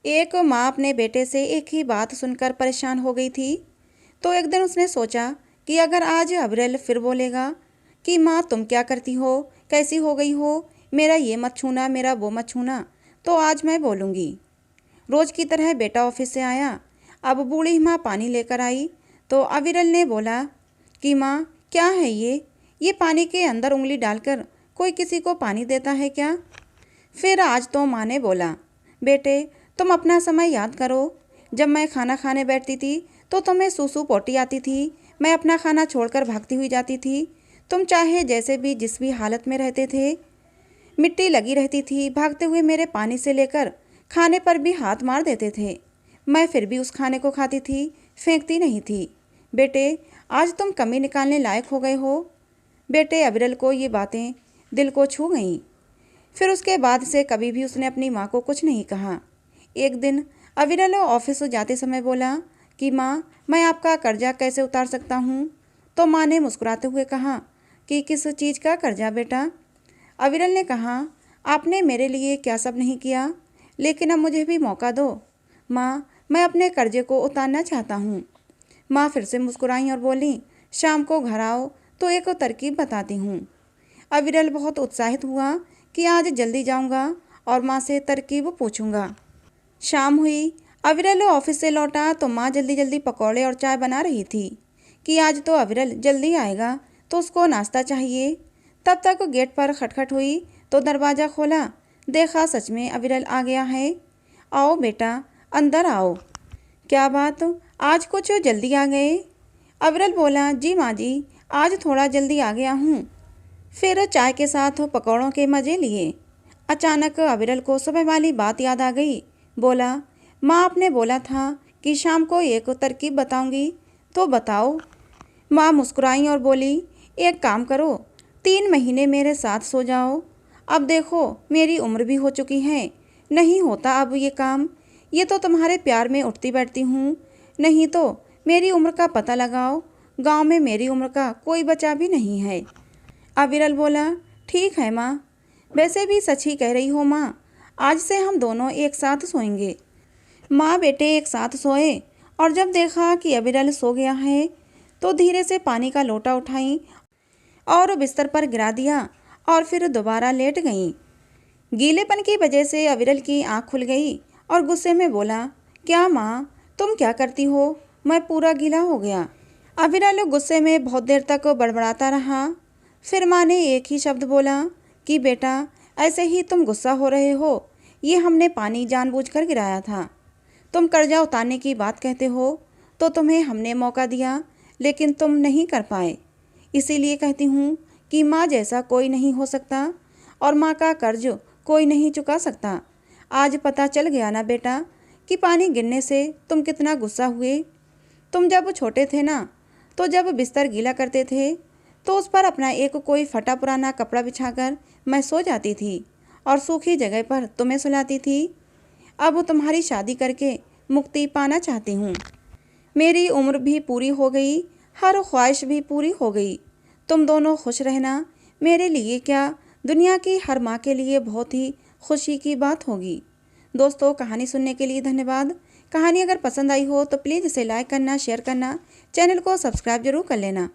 एक माँ अपने बेटे से एक ही बात सुनकर परेशान हो गई थी। तो एक दिन उसने सोचा कि अगर आज अविरल फिर बोलेगा कि माँ तुम क्या करती हो, कैसी हो गई हो, मेरा ये मत छूना, मेरा वो मत छूना, तो आज मैं बोलूँगी। रोज की तरह बेटा ऑफिस से आया। अब बूढ़ी माँ पानी लेकर आई तो अविरल ने बोला कि माँ क्या है ये पानी के अंदर उंगली डालकर कोई किसी को पानी देता है क्या? फिर आज तो माँ ने बोला, बेटे तुम अपना समय याद करो। जब मैं खाना खाने बैठती थी तो तुम्हें सूसू पोटी आती थी, मैं अपना खाना छोड़कर भागती हुई जाती थी। तुम चाहे जैसे भी जिस भी हालत में रहते थे, मिट्टी लगी रहती थी, भागते हुए मेरे पानी से लेकर खाने पर भी हाथ मार देते थे। मैं फिर भी उस खाने को खाती थी, फेंकती नहीं थी। बेटे आज तुम कमी निकालने लायक हो गए हो। बेटे अविरल को ये बातें दिल को छू गईं। फिर उसके बाद से कभी भी उसने अपनी माँ को कुछ नहीं कहा। एक दिन अविरल ऑफिस जाते समय बोला कि माँ मैं आपका कर्जा कैसे उतार सकता हूँ? तो माँ ने मुस्कुराते हुए कहा कि किस चीज़ का कर्जा बेटा? अविरल ने कहा, आपने मेरे लिए क्या सब नहीं किया, लेकिन अब मुझे भी मौका दो। माँ मैं अपने कर्जे को उतारना चाहता हूँ। माँ फिर से मुस्कुराई और बोली, शाम को घर आओ तो एक तरकीब बताती हूँ। अविरल बहुत उत्साहित हुआ कि आज जल्दी जाऊँगा और माँ से तरकीब पूछूंगा। शाम हुई। अविरल ऑफिस से लौटा तो माँ जल्दी जल्दी पकौड़े और चाय बना रही थी कि आज तो अविरल जल्दी आएगा तो उसको नाश्ता चाहिए। तब तक गेट पर खटखट हुई तो दरवाज़ा खोला। देखा सच में अविरल आ गया है। आओ बेटा अंदर आओ। क्या बात, आज कुछ जल्दी आ गए? अविरल बोला, जी माँ जी, आज थोड़ा जल्दी आ गया हूँ। फिर चाय के साथ पकौड़ों के मज़े लिए। अचानक अविरल को सुबह वाली बात याद आ गई। बोला, माँ आपने बोला था कि शाम को एक तरकीब बताऊंगी, तो बताओ। माँ मुस्कुराई और बोली, एक काम करो, 3 महीने मेरे साथ सो जाओ। अब देखो मेरी उम्र भी हो चुकी है, नहीं होता अब ये काम। ये तो तुम्हारे प्यार में उठती बैठती हूँ, नहीं तो मेरी उम्र का पता लगाओ। गांव में मेरी उम्र का कोई बच्चा भी नहीं है। अविरल बोला, ठीक है माँ, वैसे भी सच ही कह रही हो माँ, आज से हम दोनों एक साथ सोएंगे। माँ बेटे एक साथ सोए और जब देखा कि अविरल सो गया है तो धीरे से पानी का लोटा उठाई और बिस्तर पर गिरा दिया और फिर दोबारा लेट गईं। गीलेपन की वजह से अविरल की आंख खुल गई और गुस्से में बोला, क्या माँ तुम क्या करती हो, मैं पूरा गीला हो गया। अविरल गुस्से में बहुत देर तक बड़बड़ाता रहा। फिर माँ ने एक ही शब्द बोला कि बेटा ऐसे ही तुम गुस्सा हो रहे हो, ये हमने पानी जानबूझकर गिराया था। तुम कर्जा उतारने की बात कहते हो तो तुम्हें हमने मौका दिया, लेकिन तुम नहीं कर पाए। इसीलिए कहती हूँ कि माँ जैसा कोई नहीं हो सकता और माँ का कर्ज कोई नहीं चुका सकता। आज पता चल गया ना बेटा कि पानी गिरने से तुम कितना गुस्सा हुए। तुम जब छोटे थे ना, तो जब बिस्तर गीला करते थे तो उस पर अपना एक कोई फटा पुराना कपड़ा बिछाकर मैं सो जाती थी और सूखी जगह पर तुम्हें सुलाती थी। अब तुम्हारी शादी करके मुक्ति पाना चाहती हूँ। मेरी उम्र भी पूरी हो गई, हर ख्वाहिश भी पूरी हो गई। तुम दोनों खुश रहना, मेरे लिए क्या, दुनिया की हर माँ के लिए बहुत ही खुशी की बात होगी। दोस्तों कहानी सुनने के लिए धन्यवाद। कहानी अगर पसंद आई हो तो प्लीज़ इसे लाइक करना, शेयर करना, चैनल को सब्सक्राइब जरूर कर लेना।